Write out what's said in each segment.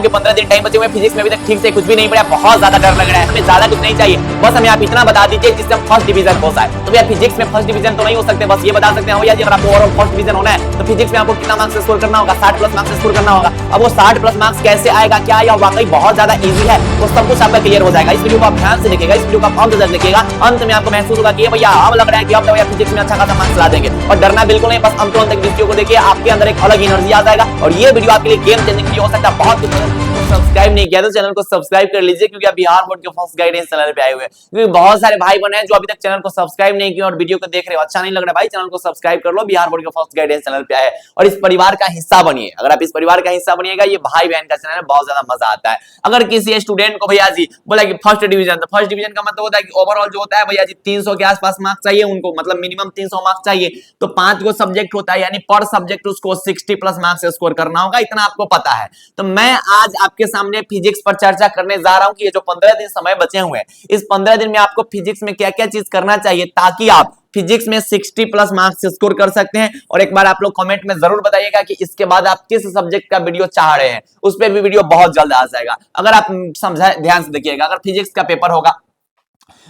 कि 15 दिन टाइम बचे हुए फिजिक्स में अभी तक ठीक से कुछ भी नहीं पड़ा, बहुत ज्यादा डर लग रहा है। हमें ज्यादा कुछ नहीं चाहिए, बस हमें आप इतना बता दीजिए जिससे हम फर्स्ट डिवीजन हो जाए। तो भैया फिजिक्स में फर्स्ट डिवीजन तो नहीं हो सकते, बस ये बता सकते हैं भैया जी अगर आपको ओवरऑल फर्स्ट डिवीजन होना है तो फिजिक्स में आपको कितना मार्क्स स्कोर करना होगा, 60 प्लस मार्क्स स्कोर करना होगा। अब वो 60 प्लस मार्क्स कैसे आएगा, क्या यह वाकई बहुत ज्यादा इजी है, तो सब कुछ आपका क्लियर हो जाएगा। इस वीडियो को आप ध्यान से देखिएगा, इस वीडियो का अंत तक देखिएगा। अंत में आपको महसूस होगा कि भैया अब लग रहा है कि अब भैया फिजिक्स में अच्छा खासा मार्क्स ला देंगे। और डरना बिल्कुल नहीं, बस अंत तक वीडियो को देखिए, आपके अंदर एक अलग एनर्जी आ जाएगा और ये वीडियो आपके लिए गेम चेंजिंग वीडियो हो सकता है। बहुत कुछ सब्सक्राइब नहीं किया तो चैनल को सब्सक्राइब कर लीजिए, क्योंकि आप बिहार बोर्ड के फर्स्ट गाइडेंस चैनल पे आए हुए हैं। क्योंकि बहुत सारे भाई बने हैं जो अभी तक चैनल को सब्सक्राइब नहीं किए और वीडियो को देख रहे हो, अच्छा नहीं लग रहा भाई, चैनल को सब्सक्राइब कर लो, बिहार बोर्ड के फर्स्ट गाइडेंस चैनल पे आए और इस परिवार का हिस्सा बनिए। अगर आप इस परिवार का हिस्सा बनिएगा, ये भाई बहन का चैनल है, बहुत ज्यादा मजा आता है। अगर किसी स्टूडेंट को भैया जी बोला कि फर्स्ट डिवीजन, तो फर्स्ट डिवीजन का मतलब होता है कि ओवरऑल जो होता है भैया जी 300 के आसपास मार्क्स चाहिए उनको, मतलब मिनिमम 300 मार्क्स चाहिए। तो 5 को सब्जेक्ट होता है, यानी पर सब्जेक्ट उसको 60 प्लस मार्क्स स्कोर करना होगा, इतना आपको पता है। तो मैं आज आपके सामने फिजिक्स पर चर्चा करने जा रहा हूं कि ये जो 15 दिन समय बचे हुए हैं, इस 15 दिन में आपको फिजिक्स में क्या क्या चीज करना चाहिए ताकि आप फिजिक्स में 60 प्लस मार्क्स स्कोर कर सकते हैं। और एक बार आप लोग कमेंट में जरूर बताइएगा कि इसके बाद आप किस सब्जेक्ट का वीडियो चाह रहे हैं, उस पर भी वीडियो बहुत जल्द आ जाएगा। अगर आप समझा ध्यान से देखिएगा, अगर फिजिक्स का पेपर होगा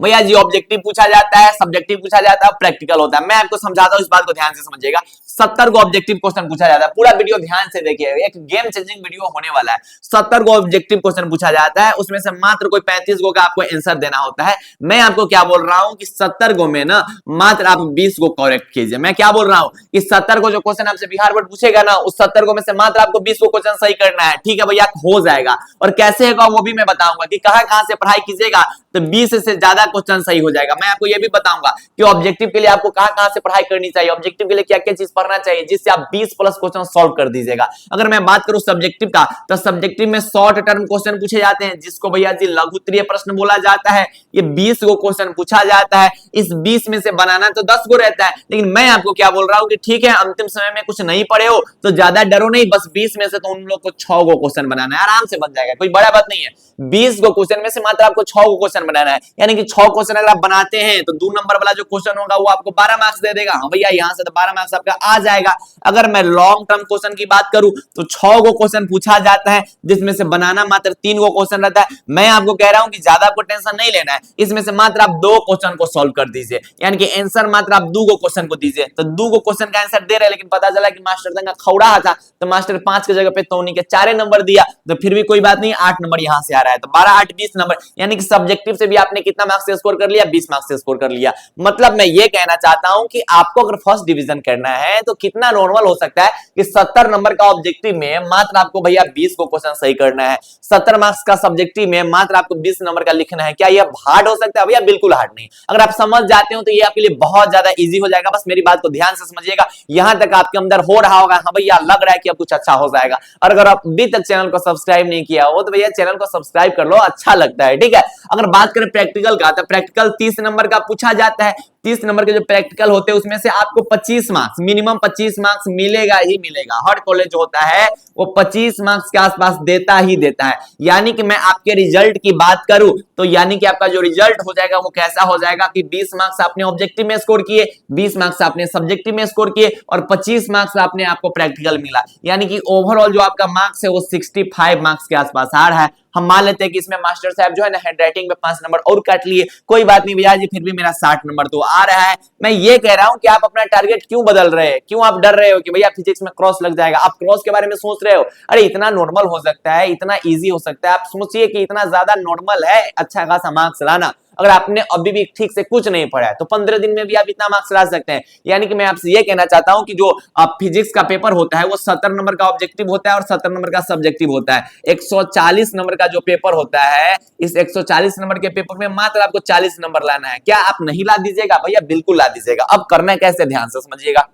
भैया जी ऑब्जेक्टिव पूछा जाता है, सब्जेक्टिव पूछा जाता है, प्रैक्टिकल होता है। मैं आपको समझाता हूं, इस बात को ध्यान से समझिएगा। 70 को ऑब्जेक्टिव क्वेश्चन पूछा जाता है, पूरा वीडियो ध्यान से देखिए, एक गेम चेंजिंग वीडियो होने वाला है। 70 को ऑब्जेक्टिव क्वेश्चन पूछा जाता है, उसमें से मात्र कोई 35 को का आपको आंसर देना होता है। मैं आपको क्या बोल रहा हूं कि 70 को में ना मात्र आप 20 को करेक्ट कीजिए। मैं क्या बोल रहा हूं कि 70 को जो क्वेश्चन आपसे बिहार बोर्ड पूछेगा ना, उस 70 को में से मात्र आपको 20 को क्वेश्चन सही करना है। ठीक है भैया, हो जाएगा। और कैसे होगा वो भी मैं बताऊंगा कि कहां से पढ़ाई कीजिएगा तो 20 से ज्यादा क्वेश्चन सही हो जाएगा। मैं आपको ये भी बताऊंगा कि ऑब्जेक्टिव के लिए आपको कहां से पढ़ाई करनी चाहिए, ऑब्जेक्टिव के लिए क्या क्या चीज पढ़ना चाहिए, जिससे आप 20 प्लस क्वेश्चन सॉल्व कर दीजिएगा। अगर मैं बात करूं सब्जेक्टिव का, तो सब्जेक्टिव में शॉर्ट टर्म क्वेश्चन पूछे जाते हैं, जिसको भैया जी लघुत्तरीय प्रश्न बोला जाता है। ये 20 को क्वेश्चन पूछा जाता है, इस 20 में से बनाना तो 10 को रहता है। लेकिन मैं आपको क्या बोल रहा हूं कि ठीक है, अंतिम समय में कुछ नहीं पढ़े हो तो ज्यादा डरो नहीं, बस 20 में से तो उन लोग को 6 को क्वेश्चन बनाना है, आराम से बन जाएगा, कोई बड़ा बात नहीं है। 20 को क्वेश्चन में से मात्र आपको 6 को क्वेश्चन बनाना है, यानी कि 6 क्वेश्चन अगर आप बनाते हैं तो 2 नंबर वाला जो क्वेश्चन होगा वो आपको 12 मार्क्स दे देगा। हाँ भैया, यहां से तो 12 मार्क्स आपका आ जाएगा। अगर मैं लॉन्ग टर्म क्वेश्चन की बात करूं तो 6 को क्वेश्चन पूछा जाता है, जिसमें से बनाना मात्र 3 को क्वेश्चन रहता है। मैं आपको कह रहा हूं कि ज्यादा आपको टेंशन नहीं लेना है, इसमें से मात्र आप 2 क्वेश्चन को सॉल्व कर दीजिए, यानी कि आंसर मात्र आप 2 को क्वेश्चन को दीजिए। तो 2 को क्वेश्चन का आंसर दे रहे, लेकिन पता चला कि मास्टर दंगा खौड़ा था, तो मास्टर 5 की जगह पे तोनी के 4 नंबर दिया, तो फिर भी कोई बात नहीं, 8 नंबर यहां से आ रहा है, तो 12 8 20 नंबर, यानी कि सब्जेक्टिव से भी आपने कितना मार्क्स स्कोर कर लिया, 20 मार्क्स स्कोर कर लिया। मतलब मैं ये कहना चाहता हूं कि आपको अगर फर्स्ट डिवीजन करना है तो कितना नॉर्मल हो सकता है कि 70 नंबर का ऑब्जेक्टिव में मात्र आपको भैया 20 को क्वेश्चन सही करना है, 70 मार्क्स का सब्जेक्टिव में मात्र आपको 20 नंबर का लिखना है। क्या यह हार्ड हो सकता है भैया? बिल्कुल हार्ड नहीं। अगर आप समझ जाते हो तो ये आपके लिए बहुत ज्यादा इजी हो जाएगा। बस मेरी बात को ध्यान से समझिएगा, यहां तक आपके अंदर हो रहा होगा हाँ भैया लग रहा है कि अब कुछ अच्छा हो जाएगा। और अगर आप अभी तक चैनल को सब्सक्राइब नहीं किया हो तो भैया चैनल को सब्सक्राइब कर लो, अच्छा लगता है। ठीक है, अगर बात करें प्रैक्टिकल का, तो प्रैक्टिकल 30 नंबर का पूछा जाता है। 30 नंबर के जो प्रैक्टिकल होते हैं उसमें से आपको 25 मार्क्स, मिनिमम 25 मार्क्स मिलेगा ही मिलेगा। हर कॉलेज होता है वो 25 मार्क्स के आसपास देता ही देता है। यानी कि मैं आपके रिजल्ट की बात करूं तो यानी कि आपका जो रिजल्ट हो जाएगा वो कैसा हो जाएगा कि 20 मार्क्स आपने ऑब्जेक्टिव में स्कोर किए, 20 मार्क्स आपने सब्जेक्टिव में स्कोर किए और 25 मार्क्स आपने आपको प्रैक्टिकल मिला। यानी कि ओवरऑल जो आपका मार्क्स है वो 65 मार्क्स के आसपास आ रहा है। हम मान लेते हैं कि इसमें मास्टर साहब जो है ना हैंडराइटिंग में 5 नंबर और काट लिए, कोई बात नहीं भैया जी, फिर भी मेरा 60 नंबर तो आ रहा है। मैं ये कह रहा हूं कि आप अपना टारगेट क्यों बदल रहे हैं, क्यों आप डर रहे हो कि भैया फिजिक्स में क्रॉस लग जाएगा, आप क्रॉस के बारे में सोच रहे हो। अरे इतना नॉर्मल हो सकता है, इतना इजी हो सकता है। आप सोचिए कि इतना ज्यादा नॉर्मल है अच्छा खासा मार्क्स लाना। अगर आपने अभी भी ठीक से कुछ नहीं पढ़ा है तो 15 दिन में भी आप इतना मार्क्स ला सकते हैं। यानी कि मैं आपसे ये कहना चाहता हूं कि जो फिजिक्स का पेपर होता है वो 70 नंबर का ऑब्जेक्टिव होता है और 70 नंबर का सब्जेक्टिव होता है। 140 नंबर का जो पेपर होता है, इस 140 नंबर के पेपर में मात्र आपको 40 नंबर लाना है। क्या आप नहीं ला दीजिएगा? भैया बिल्कुल ला दीजिएगा। अब करना कैसे, ध्यान से समझिएगा।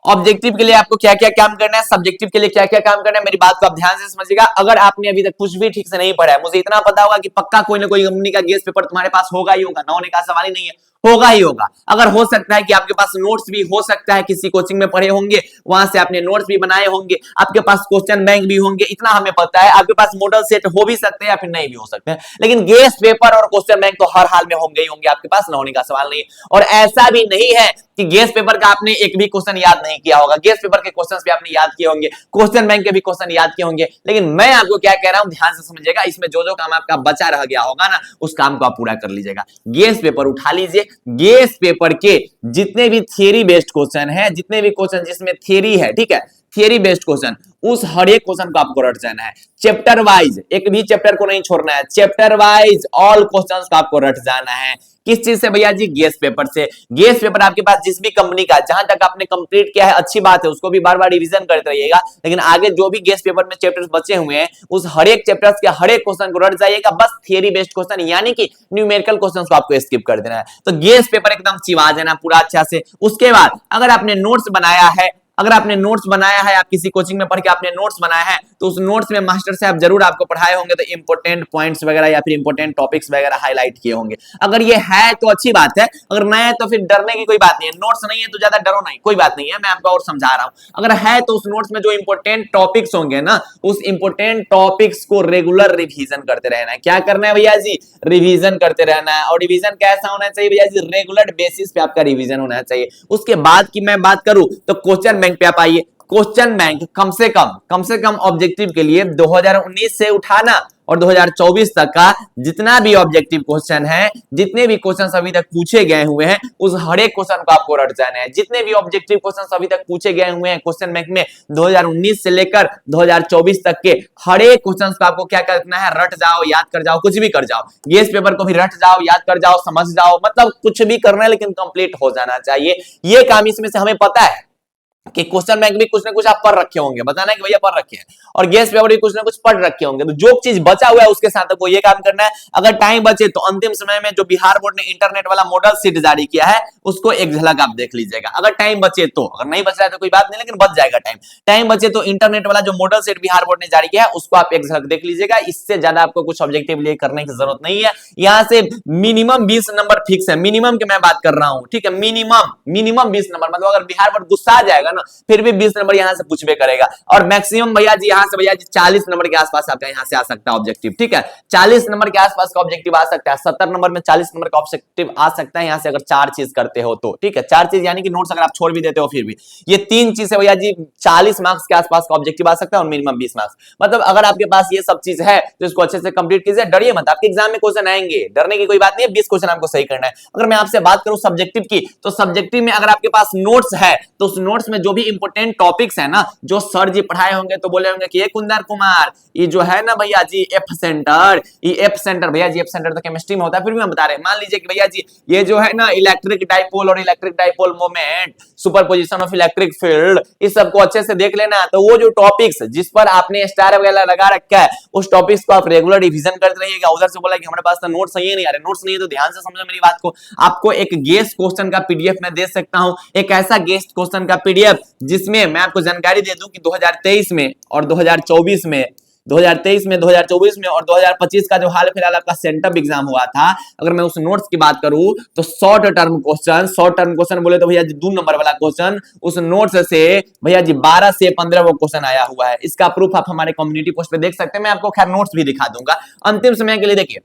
ऑब्जेक्टिव के लिए आपको क्या क्या काम करना है, सब्जेक्टिव के लिए क्या क्या काम करना है, मेरी बात को आप ध्यान से समझिएगा। अगर आपने अभी तक कुछ भी ठीक से नहीं पढ़ा है, मुझे इतना पता होगा कि पक्का कोई ना कोई कंपनी का गेस पेपर तुम्हारे पास होगा ही होगा, ना होने का सवाल ही नहीं है। होगा ही होगा। अगर हो सकता है कि आपके पास नोट्स भी हो सकता है, किसी कोचिंग में पढ़े होंगे, वहां से आपने नोट्स भी बनाए होंगे, आपके पास क्वेश्चन बैंक भी होंगे, इतना हमें पता है। आपके पास मॉडल सेट हो भी सकते हैं या फिर नहीं भी हो सकते हैं, लेकिन गेस पेपर और क्वेश्चन बैंक तो हर हाल में होंगे ही होंगे आपके पास, ना होने का सवाल नहीं। और ऐसा भी नहीं है कि गेस पेपर का आपने एक भी क्वेश्चन याद नहीं किया होगा, गेस पेपर के क्वेश्चंस भी आपने याद किए होंगे, क्वेश्चन बैंक के भी क्वेश्चन याद किए होंगे। लेकिन मैं आपको क्या कह रहा हूं, ध्यान से समझिएगा, इसमें जो जो काम आपका बचा रह गया होगा ना, उस काम को आप पूरा कर लीजिएगा। गेस पेपर उठा लीजिए, गेस पेपर के जितने भी थियरी बेस्ड क्वेश्चन है, जितने भी क्वेश्चन जिसमें थियरी है, ठीक है, थियरी बेस्ड क्वेश्चन, उस हर एक क्वेश्चन को आपको रट जाना है। चैप्टर वाइज, एक भी चैप्टर को नहीं छोड़ना है, चैप्टर वाइज ऑल क्वेश्चंस को आपको रट जाना है। किस चीज से भैया जी? गेस पेपर से। गेस पेपर आपके पास जिस भी कंपनी का, जहां तक आपने कंप्लीट किया है अच्छी बात है, उसको भी बार बार रिवीजन करते रहिएगा, लेकिन आगे जो भी गेस पेपर में चैप्टर्स बचे हुए हैं, उस हर एक चैप्टर्स के हर एक क्वेश्चन को रट जाइएगा। बस थियरी बेस्ड क्वेश्चन यानी कि न्यूमेरिकल क्वेश्चंस को आपको स्किप कर देना है। तो गेस पेपर एकदम चिवा देना पूरा अच्छा से। उसके बाद अगर आपने नोट्स बनाया है, अगर आपने नोट्स बनाया है, आप किसी कोचिंग में पढ़ के आपने नोट्स बनाया है, तो उस नोट्स में मास्टर साहब जरूर आपको पढ़ाए होंगे, तो इंपॉर्टेंट पॉइंट्स वगैरह या फिर इंपॉर्टेंट टॉपिक्स वगैरह हाईलाइट किए होंगे। अगर ये है तो अच्छी बात है, अगर नहीं है तो फिर डरने की कोई बात नहीं है। नोट्स नहीं है तो ज्यादा डरो नहीं, कोई बात नहीं है, मैं आपको और समझा रहा हूं। अगर है तो उस नोट्स में जो इंपॉर्टेंट टॉपिक्स होंगे ना, उस इंपॉर्टेंट टॉपिक्स को रेगुलर रिवीजन करते रहना है। क्या करना है भैया जी? रिवीजन करते रहना है। और रिवीजन कैसा होना चाहिए भैया जी? रेगुलर बेसिस पे आपका रिवीजन होना चाहिए। उसके बाद की मैं बात करूं तो क्वेश्चन बैंक पे आप आइए। क्वेश्चन बैंक कम से कम ऑब्जेक्टिव के लिए 2019 से उठाना और 2024 तक का जितना भी ऑब्जेक्टिव क्वेश्चन है, जितने भी क्वेश्चन अभी तक पूछे गए हुए हैं, उस हर एक क्वेश्चन को आपको रट जाना है। जितने भी ऑब्जेक्टिव क्वेश्चन अभी तक पूछे गए हुए हैं क्वेश्चन बैंक में 2019 से लेकर 2024 तक के हर एक क्वेश्चन को आपको क्या करना है? रट जाओ, याद कर जाओ, कुछ भी कर जाओ। गेस पेपर को भी रट जाओ, याद कर जाओ, समझ जाओ, मतलब कुछ भी करना है लेकिन कंप्लीट हो जाना चाहिए। ये काम इसमें से हमें पता है कि क्वेश्चन बैंक भी कुछ ना कुछ आप पढ़ रखे होंगे, बताना है कि भैया पढ़ रखे हैं, और गेस पेपर भी कुछ ना कुछ पढ़ रखे होंगे। तो जो चीज बचा हुआ है उसके साथ आपको ये काम करना है। अगर टाइम बचे तो अंतिम समय में जो बिहार बोर्ड ने इंटरनेट वाला मॉडल सीट जारी किया है, उसको एक झलक आप देख लीजिएगा। अगर टाइम बचे तो, अगर नहीं बच रहा है तो कोई बात नहीं, लेकिन बच जाएगा टाइम। टाइम बचे तो इंटरनेट वाला जो मॉडल सेट बिहार बोर्ड ने जारी किया है, उसको आप एक झलक देख लीजिएगा। इससे ज्यादा आपको कुछ ऑब्जेक्टिव लिए करने की जरूरत नहीं है। यहां से मिनिमम 20 नंबर फिक्स है, मिनिमम के मैं बात कर रहा हूं, ठीक है, मिनिमम 20 नंबर। मतलब अगर बिहार बोर्ड गुस्सा आ जाएगा ना, फिर भी 20 नंबर यहां से पूछबे करेगा। और मैक्सिमम भैया जी यहां से भैया जी 40 नंबर के आसपास आपका यहां से आ सकता है ऑब्जेक्टिव, ठीक है, 40 नंबर के आसपास का ऑब्जेक्टिव आ सकता है। 70 नंबर में 40 नंबर का ऑब्जेक्टिव आ सकता है यहां से, अगर 4 चीज करते हो तो, ठीक है, 4 चीज यानी कि नोट्स अगर आप छोड़ भी देते हो फिर भी ये 3 चीज से भैया जी 40 मार्क्स के आसपास का ऑब्जेक्टिव आ सकता है, और मिनिमम 20 मार्क्स। मतलब अगर आपके पास ये सब चीज है तो इसको अच्छे से कंप्लीट कीजिए, डरिए मत, आपके एग्जाम में क्वेश्चन आएंगे, डरने की कोई बात नहीं है। 20 क्वेश्चन आपको सही करना है। अगर मैं आपसे बात करूं सब्जेक्टिव की, तो सब्जेक्टिव में अगर आपके पास नोट्स है तो उस नोट्स में जो भी इंपॉर्टेंट टॉपिक्स है ना, जो सर जी पढ़ाए होंगे तो बोले होंगे कि ये कुंदर कुमार, ये जो है ना भैया जी एफ सेंटर, ये एफ सेंटर भैया जी, एफ सेंटर तो केमिस्ट्री में होता है, फिर भी हम बता रहे हैं। मान लीजिए कि भैया जी ये जो है ना इलेक्ट्रिक डाइपोल और electric dipole moment, superposition of electric field, इस सबको अच्छे से देख लेना। तो वो जो टॉपिक्स जिस पर आपने स्टार वगैरह लगा रखा है, उस टॉपिक्स को आप रेगुलर रिवीजन करते रहिएगा। उधर से बोला कि हमारे पास तो नोट्स नहीं है, नहीं आ रहे, नोट्स नहीं है तो ध्यान से समझो मेरी बात को। आपको एक गेस्ट क्वेश्चन का पीडीएफ मैं दे सकता हूं, एक ऐसा गेस्ट क्वेश्चन का पीडीएफ जिसमें मैं आपको जानकारी दे दूं कि 2023 में और 2024 में, 2023 में, 2024 में और 2025 का जो हाल फिलहाल आपका सेंटअप एग्जाम हुआ था, अगर मैं उस नोट्स की बात करूं तो शॉर्ट टर्म क्वेश्चन बोले तो भैया जी 2 नंबर वाला क्वेश्चन उस नोट्स से भैया जी 12 से 15 वो क्वेश्चन आया हुआ है। इसका प्रूफ आप हमारे कम्युनिटी पोस्ट पे देख सकते हैं। मैं आपको खैर नोट्स भी दिखा दूंगा। अंतिम समय के लिए देखिए,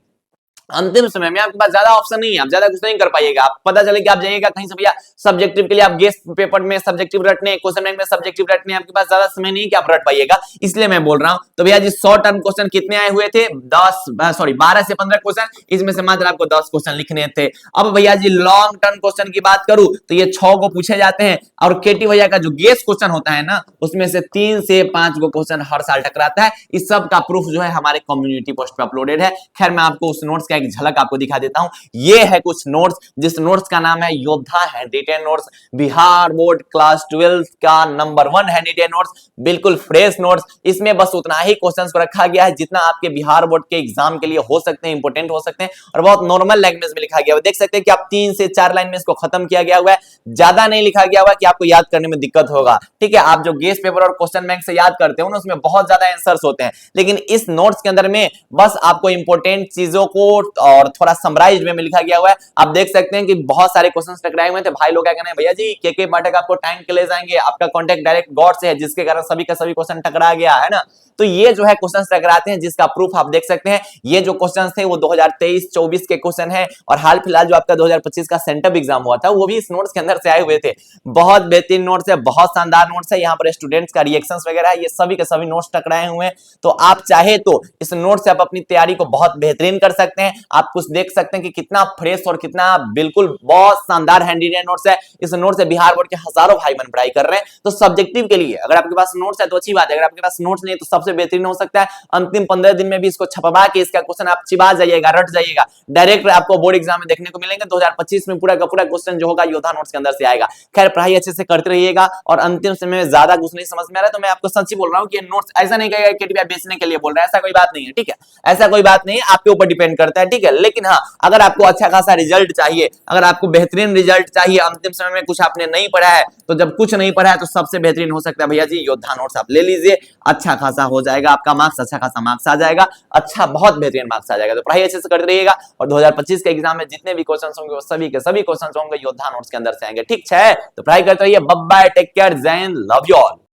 अंतिम समय में आपके पास ज्यादा ऑप्शन नहीं है, आप ज्यादा कुछ नहीं कर पाइएगा। आप पता चले कि आप जाइएगा कहीं से भैया सब्जेक्टिव के लिए, आप गेस्ट पेपर में सब्जेक्टिव रटने, क्वेश्चन बैंक में सब्जेक्टिव रटने, आपके पास ज्यादा समय नहीं कि आप रट पाइएगा, इसलिए मैं बोल रहा हूं। तो भैया जी शॉर्ट टर्म क्वेश्चन कितने आए हुए थे? 12 से 15 क्वेश्चन, इसमें से मात्र आपको 10 क्वेश्चन लिखने थे। अब भैया जी लॉन्ग टर्म क्वेश्चन की बात करूं तो ये 6 को पूछे जाते हैं, और केटी भैया का जो गेस्ट क्वेश्चन होता है ना, उसमें से 3 से 5 को क्वेश्चन हर साल टकराता है। इस सब का प्रूफ जो है हमारे कम्युनिटी पोस्ट पे अपलोडेड है। खैर मैं आपको उस नोट्स का एक झलक आपको दिखा देता हूं। ये है कुछ नोट्स, जिस नोट्स का नाम है योद्धा handwritten notes, Bihar board class 12 का नंबर 1 हैंडरिटन नोट्स, बिल्कुल फ्रेश नोट्स। इसमें बस उतना ही क्वेश्चंस को रखा गया है जितना आपके बिहार बोर्ड के एग्जाम के लिए हो सकते हैं, इंपोर्टेंट हो सकते हैं, और बहुत नॉर्मल लैंग्वेज में लिखा गया है। देख सकते हैं कि आप 3 से 4 लाइन में इसको खत्म किया गया हुआ है, ज्यादा नहीं लिखा गया हुआ कि आपको याद करने में दिक्कत होगा, ठीक है। आप जो गेस्ट पेपर और क्वेश्चन बैंक से याद करते हो ना, उसमें बहुत ज्यादा आंसर्स होते हैं, लेकिन इस नोट्स के अंदर में बस आपको इंपोर्टेंट चीजों को प्रूफ और थोड़ा समराइज्ड वे में लिखा गया हुआ है। आप देख सकते हैं कि बहुत सारे क्वेश्चंस टकराए हुए थे। भाई लोग क्या कहना है, भैया जी के पाठक आपको टाइम के ले जाएंगे, आपका कॉन्टेक्ट डायरेक्ट गॉड से है, जिसके कारण सभी का सभी क्वेश्चन टकरा गया है ना। तो ये जो है क्वेश्चन टकराते हैं, जिसका प्रूफ आप देख सकते हैं। ये जो क्वेश्चन थे वो 2023-24 के क्वेश्चन है, और हाल फिलहाल जो आपका 2025 का सेंटअप एग्जाम हुआ था वो भी इस नोट्स के अंदर से आए हुए थे। बहुत बेहतरीन नोट्स है, बहुत शानदार नोट्स है। यहाँ पर स्टूडेंट्स का रिएक्शंस वगैरह है, ये सभी के सभी नोट्स टकराए हुए हैं। तो आप चाहे तो इस नोट से आप अपनी तैयारी को बहुत बेहतरीन कर सकते हैं। आप कुछ देख सकते हैं कि कितना फ्रेश और कितना बिल्कुल बहुत शानदार हैंड रिटेन नोट्स है। इस नोट से बिहार बोर्ड के हजारों भाई बहन पढ़ाई कर रहे हैं। तो सब्जेक्टिव के लिए अगर आपके पास नोट्स है तो अच्छी बात है, अगर आपके पास नोट्स नहीं है तो सबसे बेहतरीन हो सकता है अंतिम 15 दिन में भी इसको छपवा के इसका क्वेश्चन आप चिपा जाइएगा, रट जाइएगा। डायरेक्ट आपको बोर्ड एग्जाम में देखने को मिलेंगे। 2025 में पूरा का पूरा क्वेश्चन जो होगा योद्धा नोट्स के अंदर से आएगा। खैर पढ़ाई अच्छे से करते रहिएगा, और अंतिम समय में ज्यादा कुछ नहीं समझ में आ रहा है तो मैं आपको सच्ची बोल रहा हूं कि नोट्स ऐसा नहीं कहेगा कि बेचने के लिए बोल रहा है, ऐसा कोई बात नहीं है, ठीक है। ऐसा कोई बात नहीं है, आपके ऊपर डिपेंड करता है, ठीक है। लेकिन हाँ, अगर आपको अच्छा खासा रिजल्ट चाहिए, अगर आपको बेहतरीन रिजल्ट चाहिए, अंतिम समय में कुछ आपने नहीं पढ़ा है, तो जब कुछ नहीं पढ़ा है तो सबसे बेहतरीन हो सकता है भैया जी योद्धा नोट्स आप ले लीजिए। अच्छा खासा हो जाएगा आपका मार्क्स, अच्छा खासा मार्क्स आ जाएगा, अच्छा बहुत बेहतरीन मार्क्स आ जाएगा। तो पढ़ाई अच्छे से करते रहिएगा, और 2025 के एग्जाम में जितने भी क्वेश्चन होंगे वो सभी के सभी क्वेश्चन होंगे योद्धा नोट्स के अंदर से आएंगे, ठीक है। तो पढ़ाई करते रहिए। बाय बाय, टेक केयर, जय हिंद, लव यू ऑल।